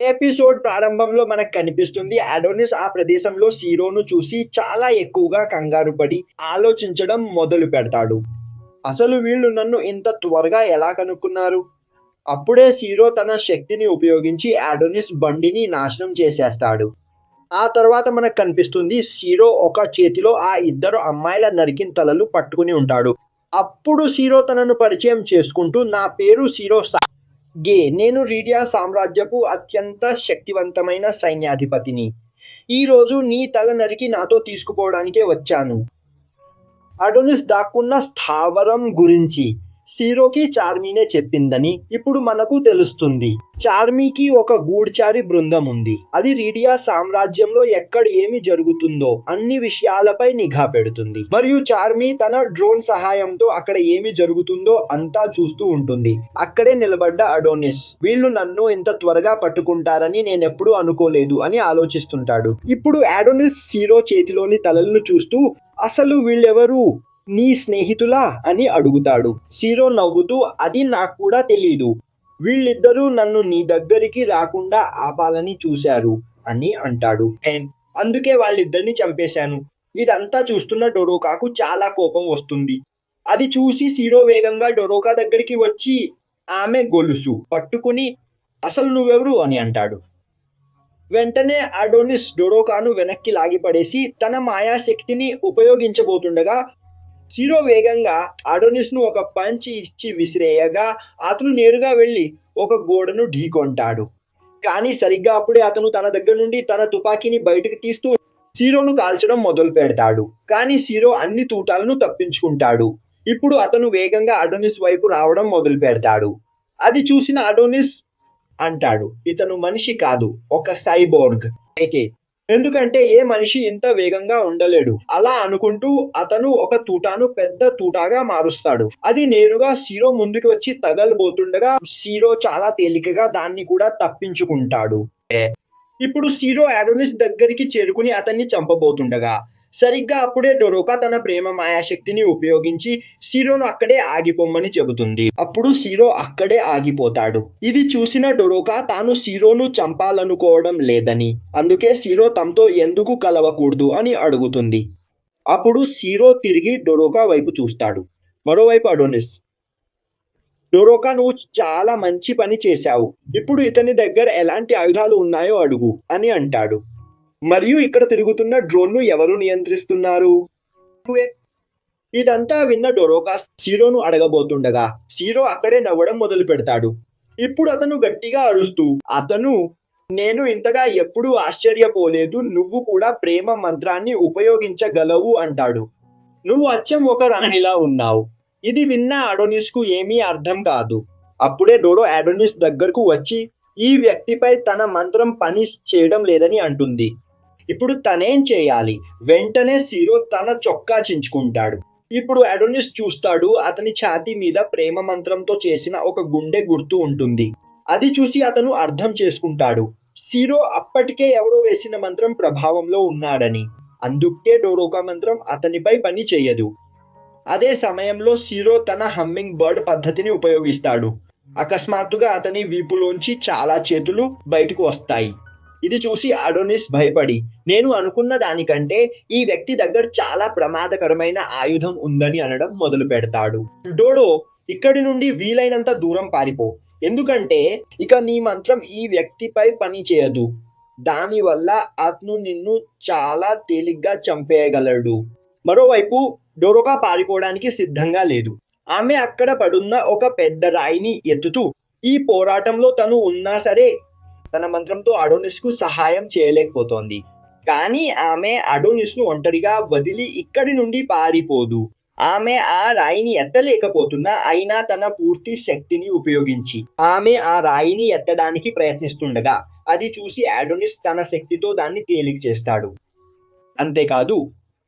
Episode ప్రారంభంలో మనకు కనిపిస్తుంది అడోనిస్ ఆ ప్రదేశంలో సీరోను చూసి చాలా ఎక్కువగా కంగారు పడి ఆలోచించడం మొదలు పెడతాడు. అసలు వీళ్ళు నన్ను ఇంత త్వరగా ఎలా కనుక్కున్నారు? అప్పుడే సీరో తన శక్తిని ఉపయోగించి అడోనిస్ బండిని నాశనం చేసేస్తాడు. ఆ తర్వాత మనకు కనిపిస్తుంది సీరో ఒక చేతిలో ఆ ఇద్దరు అమ్మాయిల నరికిన తలలు పట్టుకుని ఉంటాడు. అప్పుడు సీరో తనను పరిచయం చేసుకుంటూ, నా పేరు సీరో గే, నేను రీడియా సామ్రాజ్యపు అత్యంత శక్తివంతమైన సైన్యాధిపతిని. ఈరోజు నీ తల నరికి నాతో తీసుకుపోవడానికే వచ్చాను. అడోనిస్ దాక్కున్న స్థావరం గురించి సీరోకి చార్మీనే చెప్పిందని ఇప్పుడు మనకు తెలుస్తుంది. చార్మీకి ఒక గూఢచారి బృందం ఉంది. అది రీడియా సామ్రాజ్యంలో ఎక్కడ ఏమి జరుగుతుందో అన్ని విషయాలపై నిఘా పెడుతుంది. మరియు చార్మీ తన డ్రోన్ సహాయంతో అక్కడ ఏమి జరుగుతుందో అంతా చూస్తూ ఉంటుంది. అక్కడే నిలబడ్డ అడోనిస్, వీళ్ళు నన్ను ఇంత త్వరగా పట్టుకుంటారని నేనెప్పుడూ అనుకోలేదు అని ఆలోచిస్తుంటాడు. ఇప్పుడు అడోనిస్ సీరో చేతిలోని తలలను చూస్తూ, అసలు వీళ్ళెవరు, నీ స్నేహితులా అని అడుగుతాడు. సీరో నవ్వుతూ, అది నాకు కూడా తెలీదు, వీళ్ళిద్దరూ నన్ను నీ దగ్గరికి రాకుండా ఆపాలని చూశారు అని అంటాడు. అందుకే వాళ్ళిద్దరిని చంపేశాను. ఇదంతా చూస్తున్న డొరోకాకు చాలా కోపం వస్తుంది. అది చూసి సీరో వేగంగా డొరోకా దగ్గరికి వచ్చి ఆమె గొలుసు పట్టుకుని, అసలు నువ్వెవరు అని అంటాడు. వెంటనే అడోనిస్ డొరోకాను వెనక్కి లాగిపడేసి తన మాయాశక్తిని ఉపయోగించబోతుండగా సీరో వేగంగా అడోనిస్ ను ఒక పంచ్ ఇచ్చి విసిరేయగా అతను నేరుగా వెళ్లి ఒక గోడను ఢీకొంటాడు. కానీ సరిగ్గా అప్పుడే అతను తన దగ్గర నుండి తన తుపాకీని బయటకు తీస్తూ సీరోను కాల్చడం మొదలు పెడతాడు. కానీ సీరో అన్ని తూటాలను తప్పించుకుంటాడు. ఇప్పుడు అతను వేగంగా అడోనిస్ వైపు రావడం మొదలు పెడతాడు. అది చూసిన అడోనిస్ అంటాడు, ఇతను మనిషి కాదు, ఒక సైబోర్గ్. ఎందుకంటే ఏ మనిషి ఇంత వేగంగా ఉండలేడు. అలా అనుకుంటూ అతను ఒక తూటాను పెద్ద తూటాగా మారుస్తాడు. అది నేరుగా సీరో ముందుకు వచ్చి తగలబోతుండగా సీరో చాలా తేలికగా దాన్ని కూడా తప్పించుకుంటాడు. ఇప్పుడు సీరో అడోనిస్ దగ్గరికి చేరుకుని అతన్ని చంపబోతుండగా సరిగ్గా అప్పుడే డొరోకా తన ప్రేమ మాయాశక్తిని ఉపయోగించి సీరోను అక్కడే ఆగిపోమ్మని చెబుతుంది. అప్పుడు సీరో అక్కడే ఆగిపోతాడు. ఇది చూసిన డొరోకా తాను సీరోను చంపాలనుకోవడం లేదని, అందుకే సీరో తమతో ఎందుకు కలవకూడదు అని అడుగుతుంది. అప్పుడు సీరో తిరిగి డొరోకా వైపు చూస్తాడు. మరోవైపు అడోనిస్, డొరోకా, నువ్వు చాలా మంచి పని చేశావు. ఇప్పుడు ఇతని దగ్గర ఎలాంటి ఆయుధాలు ఉన్నాయో అడుగు అని అంటాడు. మరియు ఇక్కడ తిరుగుతున్న డ్రోన్ ను ఎవరు నియంత్రిస్తున్నారు? ఇదంతా విన్న డొరోకా సీరోను అడగబోతుండగా సీరో అక్కడే నవ్వడం మొదలు పెడతాడు. ఇప్పుడు అతను గట్టిగా అరుస్తూ, నేను ఇంతగా ఎప్పుడూ ఆశ్చర్యపోలేదు, నువ్వు కూడా ప్రేమ మంత్రాన్ని ఉపయోగించగలవు అంటాడు. నువ్వు అచ్చం ఒక రాణిలా ఉన్నావు. ఇది విన్న అడోనిస్ కు ఏమీ అర్థం కాదు. అప్పుడే డోరో అడోనిస్ దగ్గరకు వచ్చి ఈ వ్యక్తిపై తన మంత్రం పని చేయడం లేదని అంటుంది. ఇప్పుడు తనేం చేయాలి? వెంటనే సీరో తన చొక్కా చించుకుంటాడు. ఇప్పుడు అడోనిస్ చూస్తాడు, అతని ఛాతీ మీద ప్రేమ మంత్రంతో చేసిన ఒక గుండె గుర్తు ఉంటుంది. అది చూసి అతను అర్థం చేసుకుంటాడు, సీరో అప్పటికే ఎవరో వేసిన మంత్రం ప్రభావంలో ఉన్నాడని. అందుకే డొరోకా మంత్రం అతనిపై పని చేయదు. అదే సమయంలో సీరో తన హమ్మింగ్ బర్డ్ పద్ధతిని ఉపయోగిస్తాడు. అకస్మాత్తుగా అతని వీపులోంచి చాలా చేతులు బయటకు వస్తాయి. ఇది చూసి అడోనిస్ భయపడి, నేను అనుకున్న దానికంటే ఈ వ్యక్తి దగ్గర చాలా ప్రమాదకరమైన ఆయుధం ఉందని అనడం మొదలు పెడతాడు. డోడో, ఇక్కడి నుండి వీలైనంత దూరం పారిపో, ఎందుకంటే ఇక నీ మంత్రం ఈ వ్యక్తిపై పని చేయదు. దానివల్ల అతను నిన్ను చాలా తేలిగ్గా చంపేయగలడు. మరోవైపు డొరోకా పారిపోవడానికి సిద్ధంగా లేదు. ఆమె అక్కడ పడున్న ఒక పెద్ద రాయిని ఎత్తుతూ, ఈ పోరాటంలో తను ఉన్నా సరే తన మంత్రంతో అడోనిస్ కు సహాయం చేయలేకపోతోంది. కానీ ఆమె అడోనిస్ ను ఒంటరిగా వదిలి ఇక్కడి నుండి పారిపోదు. ఆమె ఆ రాయిని ఎత్తలేకపోతున్నా అయినా తన పూర్తి శక్తిని ఉపయోగించి ఆమె ఆ రాయిని ఎత్తడానికి ప్రయత్నిస్తుండగా అది చూసి అడోనిస్ తన శక్తితో దాన్ని తేలిక చేస్తాడు. అంతేకాదు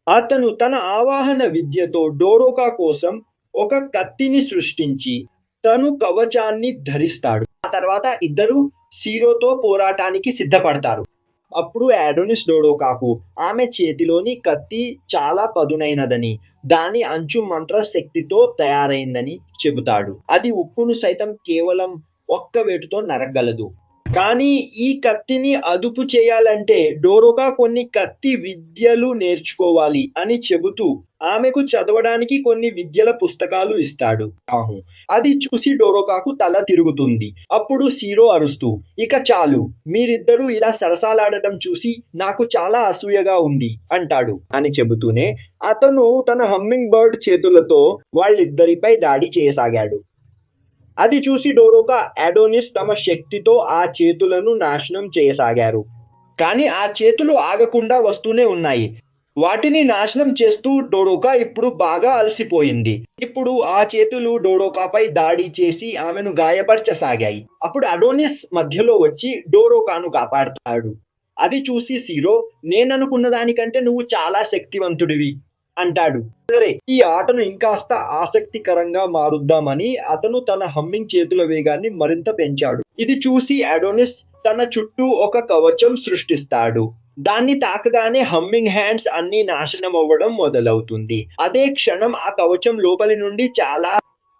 అతను తన ఆవాహన విద్యతో డొరోకా కోసం ఒక కత్తిని సృష్టించి తను కవచాన్ని ధరిస్తాడు. ఆ తర్వాత ఇద్దరు సీరోతో పోరాటానికి సిద్ధపడతారు. అప్పుడు అడోనిస్ డొరోకాకు ఆమె చేతిలోని కత్తి చాలా పదునైనదని, దాని అంచు మంత్ర శక్తితో తయారైందని చెబుతాడు. అది ఉక్కును సైతం కేవలం ఒక్క వేటుతో నరగలదు. కానీ ఈ కత్తిని అదుపు చేయాలంటే డోరోకా కొన్ని కత్తి విద్యలు నేర్చుకోవాలి అని చెబుతూ ఆమెకు చదవడానికి కొన్ని విద్యల పుస్తకాలు ఇస్తాడు. అది చూసి డోరోకాకు తల తిరుగుతుంది. అప్పుడు సీరో అరుస్తూ, ఇక చాలు, మీరిద్దరూ ఇలా సరసాలాడటం చూసి నాకు చాలా అసూయగా ఉంది అంటాడు. అని చెబుతూనే అతను తన హమ్మింగ్ బర్డ్ చేతులతో వాళ్ళిద్దరిపై దాడి చేయసాగాడు. అది చూసి డోరోకా, అడోనిస్ తమ శక్తితో ఆ చేతులను నాశనం చేయసాగారు. కానీ ఆ చేతులు ఆగకుండా వస్తూనే ఉన్నాయి. వాటిని నాశనం చేస్తూ డోరోకా ఇప్పుడు బాగా అలసిపోయింది. ఇప్పుడు ఆ చేతులు డోరోకాపై దాడి చేసి ఆమెను గాయపరచసాగాయి. అప్పుడు అడోనిస్ మధ్యలో వచ్చి డోరోకాను కాపాడుతాడు. అది చూసి సీరో, నేననుకున్న దానికంటే నువ్వు చాలా శక్తివంతుడివి అంటాడు. సరే, ఈ ఆటను ఇంకాస్త ఆసక్తికరంగా మారుద్దామని అతను తన హమ్మింగ్ చేతుల వేగాన్ని మరింత పెంచాడు. ఇది చూసి అడోనిస్ తన చుట్టూ ఒక కవచం సృష్టిస్తాడు. దాన్ని తాకగానే హమ్మింగ్ హ్యాండ్స్ అన్ని నాశనం అవ్వడం మొదలవుతుంది. అదే క్షణం ఆ కవచం లోపలి నుండి చాలా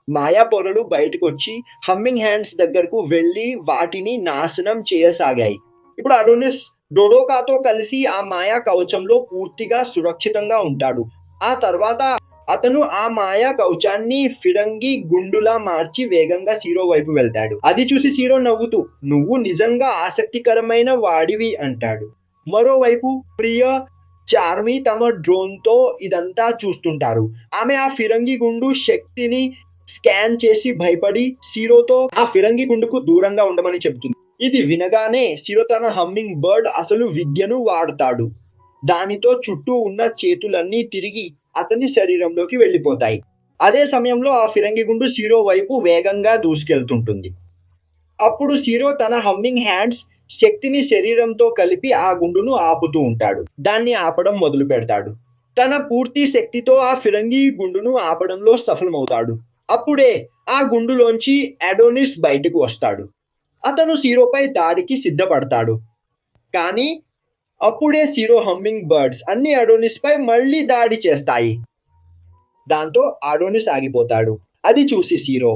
మాయా పొరలు బయటకు వచ్చి హమ్మింగ్ హ్యాండ్స్ దగ్గరకు వెళ్లి వాటిని నాశనం చేయసాగాయి. ఇప్పుడు అడోనిస్ డోరోకాతో కలిసి ఆ మాయా కవచంలో పూర్తిగా సురక్షితంగా ఉంటాడు. ఆ తర్వాత అతను ఆ మాయా కవచాన్ని ఫిరంగి గుండులా మార్చి వేగంగా సీరో వైపు వెళ్తాడు. అది చూసి సీరో నవ్వుతూ, నువ్వు నిజంగా ఆసక్తికరమైన వాడివి అంటాడు. మరోవైపు ప్రియ, చార్మి తమ డ్రోన్ తో ఇదంతా చూస్తుంటారు. ఆమె ఆ ఫిరంగి గుండు శక్తిని స్కాన్ చేసి భయపడి సీరోతో ఆ ఫిరంగి గుండుకు దూరంగా ఉండమని చెబుతుంది. ఇది వినగానే సీరో తన హమ్మింగ్ బర్డ్ అసలు విద్యను వాడతాడు. దానితో చుట్టూ ఉన్న చేతులన్నీ తిరిగి అతని శరీరంలోకి వెళ్ళిపోతాయి. అదే సమయంలో ఆ ఫిరంగి గుండు సీరో వైపు వేగంగా దూసుకెళ్తుంటుంది. అప్పుడు సీరో తన హమ్మింగ్ హ్యాండ్స్ శక్తిని శరీరంతో కలిపి ఆ గుండును ఆపుతూ ఉంటాడు. దాన్ని ఆపడం మొదలు పెడతాడు. తన పూర్తి శక్తితో ఆ ఫిరంగి గుండును ఆపడంలో సఫలమవుతాడు. అప్పుడే ఆ గుండులోంచి అడోనిస్ బయటకు వస్తాడు. అతను సీరోపై దాడికి సిద్ధపడతాడు. కానీ అప్పుడే సీరో హమ్మింగ్ బర్డ్స్ అన్ని అడోనిస్ పై మళ్ళీ దాడి చేస్తాయి. దాంతో అడోనిస్ ఆగిపోతాడు. అది చూసి సీరో,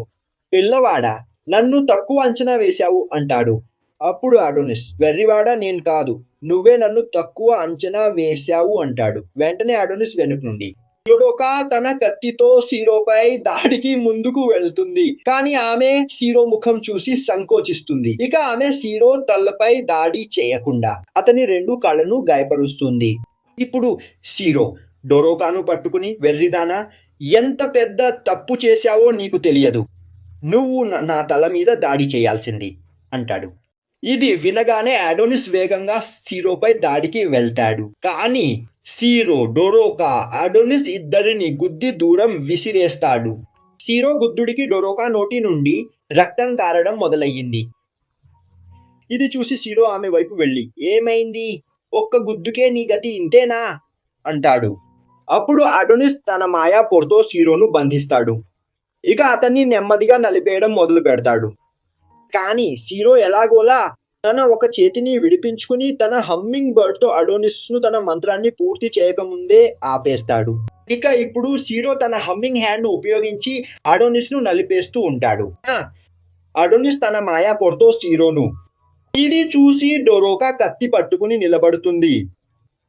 పిల్లవాడా, నన్ను తక్కువ అంచనా వేశావు అంటాడు. అప్పుడు అడోనిస్, వెర్రివాడా, నేను కాదు, నువ్వే నన్ను తక్కువ అంచనా వేశావు అంటాడు. వెంటనే అడోనిస్ వెనుక నుండి డోరోకా తన కత్తితో సీరోపై దాడికి ముందుకు వెళ్తుంది. కానీ ఆమె సీరో ముఖం చూసి సంకోచిస్తుంది. ఇక ఆమె సీరో తలపై దాడి చేయకుండా అతని 2 కళ్ళను గాయపరుస్తుంది. ఇప్పుడు సీరో డోరోకాను పట్టుకుని, వెర్రిదానా, ఎంత పెద్ద తప్పు చేశావో నీకు తెలియదు. నువ్వు నా తల మీద దాడి చేయాల్సింది అంటాడు. ఇది వినగానే అడోనిస్ వేగంగా సీరోపై దాడికి వెళ్తాడు. కానీ సీరో, డోరోకా, అడోనిస్ ఇద్దరిని గుద్ది దూరం విసిరేస్తాడు. సీరో గుద్దుడికి డోరోకా నోటి నుండి రక్తం కారడం మొదలయ్యింది. ఇది చూసి సీరో ఆమె వైపు వెళ్ళి, ఏమైంది, ఒక్క గుద్దుకే నీ గతి ఇంతేనా అంటాడు. అప్పుడు అడోనిస్ తన మాయా పొరతో సీరోను బంధిస్తాడు. ఇక అతన్ని నెమ్మదిగా నలిపేయడం మొదలు పెడతాడు. కానీ సీరో ఎలాగోలా తన ఒక చేతిని విడిపించుకుని తన హమ్మింగ్ బర్డ్ తో అడోనిస్ ను తన మంత్రాన్ని పూర్తి చేయకముందే ఆపేస్తాడు. ఇక ఇప్పుడు సీరో తన హమ్మింగ్ హ్యాండ్ ను ఉపయోగించి అడోనిస్ ను నలిపేస్తూ ఉంటాడు. అడోనిస్ తన మాయా పొరతో సీరోను. ఇది చూసి డోరోకా కత్తి పట్టుకుని నిలబడుతుంది.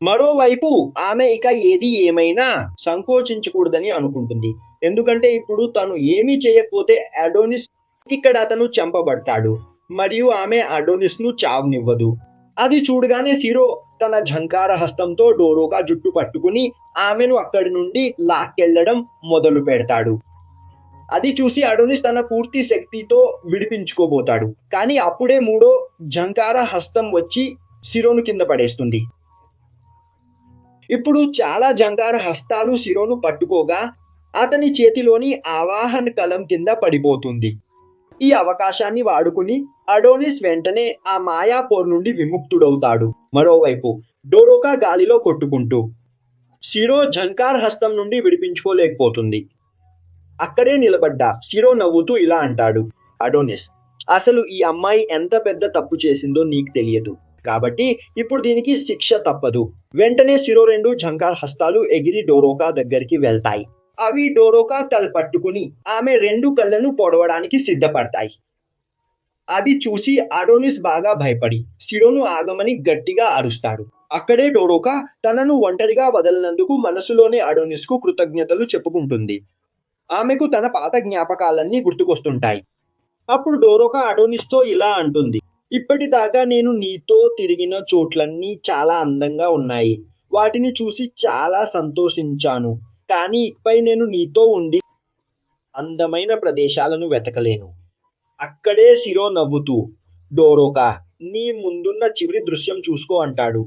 మరోవైపు ఆమె ఇక ఏది ఏమైనా సంకోచించకూడదని అనుకుంటుంది. ఎందుకంటే ఇప్పుడు తను ఏమీ చేయకపోతే అడోనిస్ ఇక్కడ అతను చంపబడతాడు మరియు ఆమె అడోనిస్ ను చావనివ్వదు. అది చూడగానే సీరో తన ఝంకార హస్తంతో డోరోకా జుట్టు పట్టుకుని ఆమెను అక్కడి నుండి లాక్కెళ్లడం మొదలు పెడతాడు. అది చూసి అడోనిస్ తన పూర్తి శక్తితో విడిపించుకోబోతాడు. కానీ అప్పుడే 3వ ఝంకార హస్తం వచ్చి సీరోను కింద పడేస్తుంది. ఇప్పుడు చాలా ఝంకార హస్తాలు సీరోను పట్టుకోగా అతని చేతిలోని ఆవాహన కలం కింద పడిపోతుంది. ఈ అవకాశాన్ని వాడుకుని అడోనిస్ వెంటనే ఆ మాయాపోర్ నుండి విముక్తుడవుతాడు. మరోవైపు డోరోకా గాలిలో కొట్టుకుంటూ సీరో ఝంకార్ హస్తం నుండి విడిపించుకోలేకపోతుంది. అక్కడే నిలబడ్డ సీరో నవ్వుతూ ఇలా అంటాడు, అడోనిస్, అసలు ఈ అమ్మాయి ఎంత పెద్ద తప్పు చేసిందో నీకు తెలియదు, కాబట్టి ఇప్పుడు దీనికి శిక్ష తప్పదు. వెంటనే సీరో 2 ఝంకార్ హస్తాలు ఎగిరి డోరోకా దగ్గరికి వెళ్తాయి. అవి డోరోకా తల పట్టుకుని ఆమె 2 కళ్ళను పొడవడానికి సిద్ధపడతాయి. అది చూసి అడోనిస్ బాగా భయపడి సిరోను ఆగమని గట్టిగా అరుస్తాడు. అక్కడే డోరోకా తనను ఒంటరిగా వదలనందుకు మనసులోనే అడోనిస్ కు కృతజ్ఞతలు చెప్పుకుంటుంది. ఆమెకు తన పాత జ్ఞాపకాలన్నీ గుర్తుకొస్తుంటాయి. అప్పుడు డోరోకా అడోనిస్ తో ఇలా అంటుంది, ఇప్పటిదాకా నేను నీతో తిరిగిన చోట్లన్నీ చాలా అందంగా ఉన్నాయి. వాటిని చూసి చాలా సంతోషించాను. కానీ ఇకపై నేను నీతో ఉండి అందమైన ప్రదేశాలను వెతకలేను. అక్కడే సిరో నవ్వుతూ, డోరోకా, నీ ముందున్న చివరి దృశ్యం చూసుకో అంటాడు.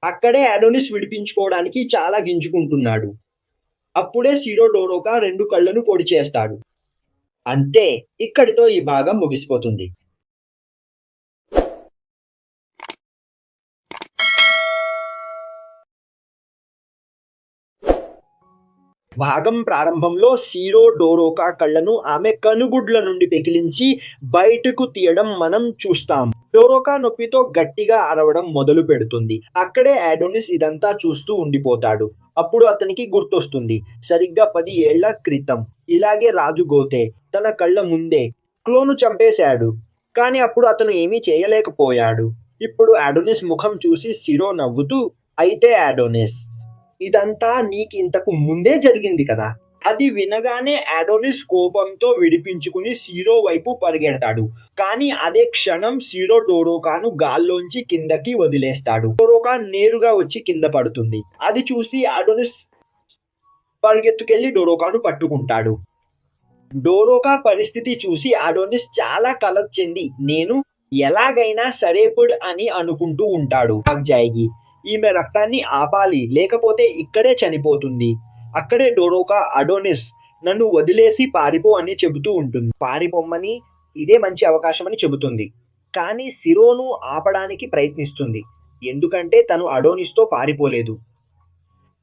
అక్కడే అడోనిస్ విడిపించుకోవడానికి చాలా గింజుకుంటున్నాడు. అప్పుడే సిరో డోరోకా 2 కళ్ళను పొడి చేస్తాడు. అంతే, ఇక్కడితో ఈ భాగం ముగిసిపోతుంది. భాగం ప్రారంభంలో సిరో డోరోకా కళ్ళను ఆమె కనుగుడ్ల నుండి పెకిలించి బయటకు తీయడం మనం చూస్తాం. డోరోకా నొప్పితో గట్టిగా అరవడం మొదలు పెడుతుంది. అక్కడే అడోనిస్ ఇదంతా చూస్తూ ఉండిపోతాడు. అప్పుడు అతనికి గుర్తొస్తుంది, సరిగ్గా 10 ఏళ్ల క్రితం ఇలాగే రాజు గోతే తన కళ్ళ ముందే క్లోను చంపేశాడు. కానీ అప్పుడు అతను ఏమీ చేయలేకపోయాడు. ఇప్పుడు అడోనిస్ ముఖం చూసి సిరో నవ్వుతూ, అయితే అడోనిస్, ఇదంతా నీకింతకు ముందే జరిగింది కదా. అది వినగానే అడోనిస్ కోపంతో విడిపించుకుని సిరో వైపు పరిగెడతాడు. కానీ అదే క్షణం సిరో డోరోకాను గాల్లోంచి కిందకి వదిలేస్తాడు. డోరోకా నేరుగా వచ్చి కింద పడుతుంది. అది చూసి అడోనిస్ పరిగెత్తుకెళ్లి డోరోకాను పట్టుకుంటాడు. డోరోకా పరిస్థితి చూసి అడోనిస్ చాలా కలత చెంది నేను ఎలాగైనా సరేపుడ్ అని అనుకుంటూ ఉంటాడు. జాయిగి, ఈమె రక్తాన్ని ఆపాలి, లేకపోతే ఇక్కడే చనిపోతుంది. అక్కడే డోరోకా అడోనిస్, నన్ను వదిలేసి పారిపో అని చెబుతూ ఉంటుంది. పారిపోమ్మని, ఇదే మంచి అవకాశం అని చెబుతుంది. కానీ సిరోను ఆపడానికి ప్రయత్నిస్తుంది. ఎందుకంటే తను అడోనిస్తో పారిపోలేదు.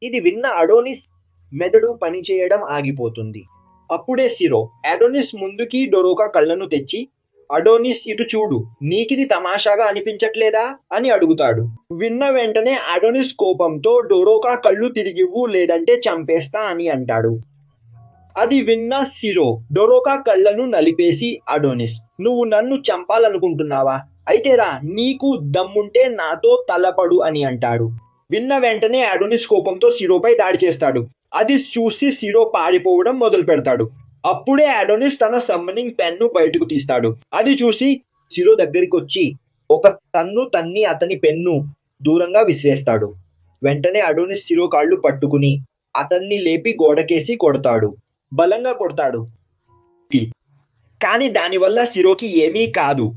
ఇది విన్న అడోనిస్ మెదడు పనిచేయడం ఆగిపోతుంది. అప్పుడే సిరో అడోనిస్ ముందుకి డోరోకా కళ్ళను తెచ్చి, అడోనిస్ ఇటు చూడు, నీకిది తమాషాగా అనిపించట్లేదా అని అడుగుతాడు. విన్న వెంటనే అడోనిస్ కోపంతో డోరోకా కళ్ళు తిరిగివ్వు, లేదంటే చంపేస్తా అని అంటాడు. అది విన్న సిరో డోరోకా కళ్ళను నలిపేసి, అడోనిస్, నువ్వు నన్ను చంపాలనుకుంటున్నావా? అయితే రా, నీకు దమ్ముంటే నాతో తలపడు అని అంటాడు. విన్న వెంటనే అడోనిస్ కోపంతో సిరోపై దాడి చేస్తాడు. అది చూసి సిరో పారిపోవడం మొదలు పెడతాడు. అప్పుడే అడోనిస్ తన సమ్మనింగ్ పెన్ను బయటకు తీస్తాడు. అది చూసి సిరో దగ్గరికి వచ్చి ఒక తన్ను తన్ని అతని పెన్ను దూరంగా విసిరేస్తాడు. వెంటనే అడోనిస్ సిరో కాళ్ళు పట్టుకుని అతన్ని లేపి గోడకేసి కొడతాడు. బలంగా కొడతాడు. కానీ దానివల్ల సిరోకి ఏమీ కాదు.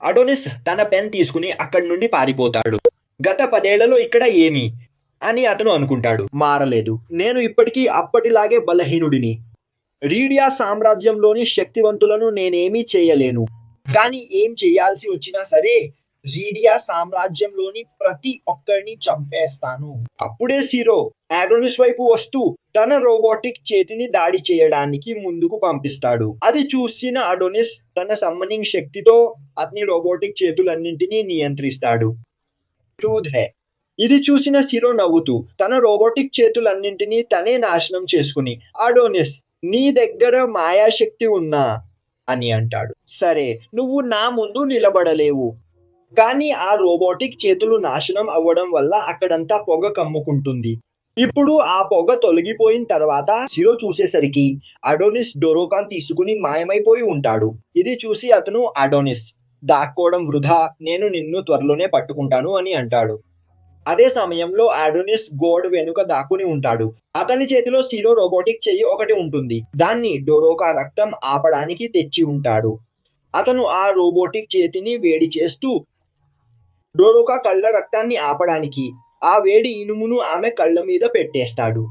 అడోనిస్ తన పెన్ తీసుకుని అక్కడి నుండి పారిపోతాడు. గత 10 ఏళ్లలో ఇక్కడ ఏమి అని అతను అనుకుంటాడు. మారలేదు, నేను ఇప్పటికీ అప్పటిలాగే బలహీనుడిని. రీడియా సామ్రాజ్యంలోని శక్తివంతులను నేనేమీ చేయలేను. కానీ ఏం చేయాల్సి వచ్చినా సరే రీడియా సామ్రాజ్యంలోని ప్రతి ఒక్కరిని చంపేస్తాను. అప్పుడే సిరో అడోనిస్ వైపు వస్తూ తన రోబోటిక్ చేతిని దాడి చేయడానికి ముందుకు పంపిస్తాడు. అది చూసిన అడోనిస్ తన సమ్మనింగ్ శక్తితో అతని రోబోటిక్ చేతులన్నింటినీ నియంత్రిస్తాడు. ఇది చూసిన సిరో నవ్వుతూ తన రోబోటిక్ చేతులన్నింటినీ తనే నాశనం చేసుకుని, అడోనిస్, నీ దగ్గర మాయాశక్తి ఉన్నా అని అంటాడు. సరే, నువ్వు నా ముందు నిలబడలేవు. కానీ ఆ రోబోటిక్ చేతులు నాశనం అవ్వడం వల్ల అక్కడంతా పొగ కమ్ముకుంటుంది. ఇప్పుడు ఆ పొగ తొలగిపోయిన తర్వాత సిరో చూసేసరికి అడోనిస్ డోరోకాన్ తీసుకుని మాయమైపోయి ఉంటాడు. ఇది చూసి అతను, అడోనిస్, దాక్కోవడం వృధా, నేను నిన్ను త్వరలోనే పట్టుకుంటాను అని అంటాడు. అదే సమయంలో అడోనిస్ గోడ వెనుక దాక్కుని ఉంటాడు. అతని చేతిలో సిరో రోబోటిక్ చెయ్యి ఒకటి ఉంటుంది. దాన్ని డోరోకా రక్తం ఆపడానికి తెచ్చి ఉంటాడు. అతను ఆ రోబోటిక్ చేతిని వేడి చేస్తూ డోరోకా కళ్ళ రక్తాన్ని ఆపడానికి ఆ వేడి ఇనుమును ఆమె కళ్ళ మీద పెట్టేస్తాడు.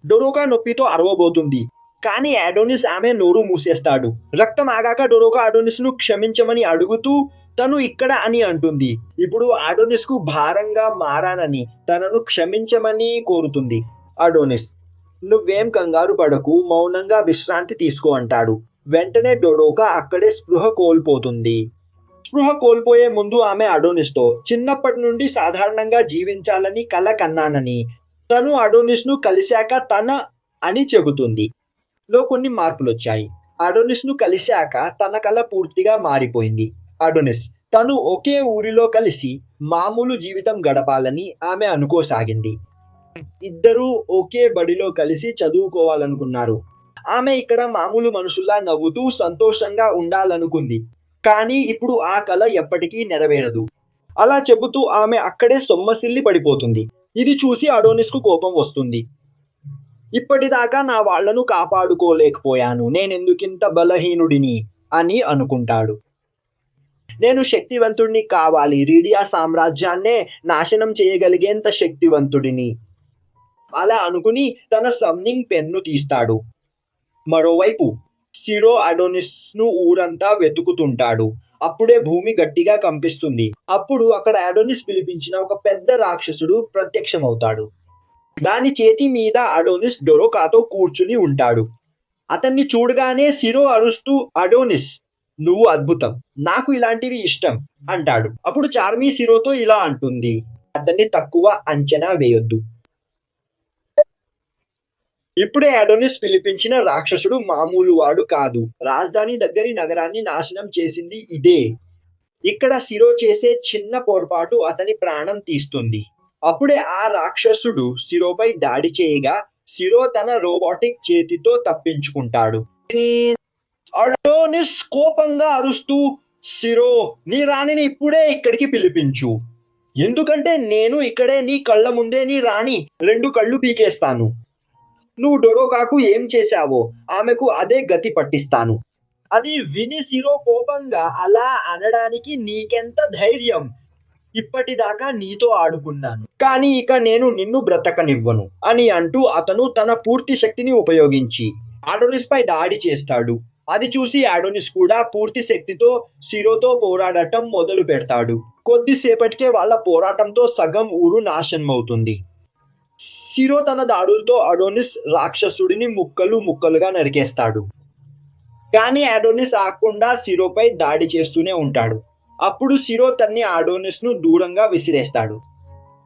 డోరోకా నొప్పితో అరవబోతుంది. కానీ అడోనిస్ ఆమె నోరు మూసేస్తాడు. రక్తం ఆగాక డోరోకా అడోనిస్ ను క్షమించమని అడుగుతూ తను ఇక్కడ అని అంటుంది. ఇప్పుడు అడోనిస్ కు భారంగా మారానని తనను క్షమించమని కోరుతుంది. అడోనిస్, నువ్వేం కంగారు పడకు, మౌనంగా విశ్రాంతి తీసుకో అంటాడు. వెంటనే డోరోకా అక్కడే స్పృహ కోల్పోతుంది. స్పృహ కోల్పోయే ముందు ఆమె అడోనిస్ తో చిన్నప్పటి నుండి సాధారణంగా జీవించాలని కల కన్నానని, తను అడోనిస్ ను కలిశాక తన అని చెబుతుంది. లో కొన్ని మార్పులు వచ్చాయి. అడోనిస్ ను కలిశాక తన కళ పూర్తిగా మారిపోయింది. అడోనిస్ తను ఒకే ఊరిలో కలిసి మామూలు జీవితం గడపాలని ఆమె అనుకోసాగింది. ఇద్దరూ ఒకే బడిలో కలిసి చదువుకోవాలనుకున్నారు. ఆమె ఇక్కడ మామూలు మనుషుల్లా నవ్వుతూ సంతోషంగా ఉండాలనుకుంది. కానీ ఇప్పుడు ఆ కల ఎప్పటికీ నెరవేరదు. అలా చెబుతూ ఆమె అక్కడే సొమ్మసిల్లి పడిపోతుంది. ఇది చూసి అడోనిస్ కు కోపం వస్తుంది. ఇప్పటిదాకా నా వాళ్లను కాపాడుకోలేకపోయాను, నేనెందుకింత బలహీనుడిని అని అనుకుంటాడు. నేను శక్తివంతుడిని కావాలి, రీడియా సామ్రాజ్యాన్నే నాశనం చేయగలిగేంత శక్తివంతుడిని అలా అనుకుని తన సమ్నింగ్ పెన్ను తీస్తాడు. మరోవైపు సిరో అడోనిస్ ను ఊరంతా వెతుకుతుంటాడు. అప్పుడే భూమి గట్టిగా కంపిస్తుంది. అప్పుడు అక్కడ అడోనిస్ పిలిపించిన ఒక పెద్ద రాక్షసుడు ప్రత్యక్షమవుతాడు. దాని చేతి మీద అడోనిస్ డొరోకాతో కూర్చుని ఉంటాడు. అతన్ని చూడగానే సిరో అరుస్తూ, అడోనిస్ నువ్వు అద్భుతం, నాకు ఇలాంటివి ఇష్టం అంటాడు. అప్పుడు చార్మీ సిరోతో ఇలా అంటుంది, అతన్ని తక్కువ అంచనా వేయొద్దు. ఇప్పుడే అడోనిస్ పిలిపించిన రాక్షసుడు మామూలు వాడు కాదు. రాజధాని దగ్గరి నగరాన్ని నాశనం చేసింది ఇదే. ఇక్కడ సిరో చేసే చిన్న పొరపాటు అతని ప్రాణం తీస్తుంది. అప్పుడే ఆ రాక్షసుడు సిరోపై దాడి చేయగా సిరో తన రోబోటిక్ చేతితో తప్పించుకుంటాడు. అడోనిస్ కోపంగా అరుస్తూ, సిరో నీ రాణిని ఇప్పుడే ఇక్కడికి పిలిపించు, ఎందుకంటే నేను ఇక్కడే నీ కళ్ళ ముందే నీ రాణి 2 కళ్ళు పీకేస్తాను. నువ్వు డొరోకాకు ఏం చేశావో ఆమెకు అదే గతి పట్టిస్తాను అని విని సిరో కోపంగా, అలా అనడానికి నీకెంత ధైర్యం, ఇప్పటిదాకా నీతో ఆడుకున్నాను కానీ ఇక నేను నిన్ను బ్రతకనివ్వను అని అంటూ అతను తన పూర్తి శక్తిని ఉపయోగించి అడోనిస్ పై దాడి చేస్తాడు. అది చూసి అడోనిస్ కూడా పూర్తి శక్తితో సిరోతో పోరాడటం మొదలు పెడతాడు. కొద్దిసేపటికే వాళ్ళ పోరాటంతో సగం ఊరు నాశనమవుతుంది. సిరో తన దాడులతో అడోనిస్ రాక్షసుడిని ముక్కలు ముక్కలుగా నరికేస్తాడు. కానీ అడోనిస్ ఆగకుండా సిరోపై దాడి చేస్తూనే ఉంటాడు. అప్పుడు సిరో తన్ని అడోనిస్ ను దూరంగా విసిరేస్తాడు.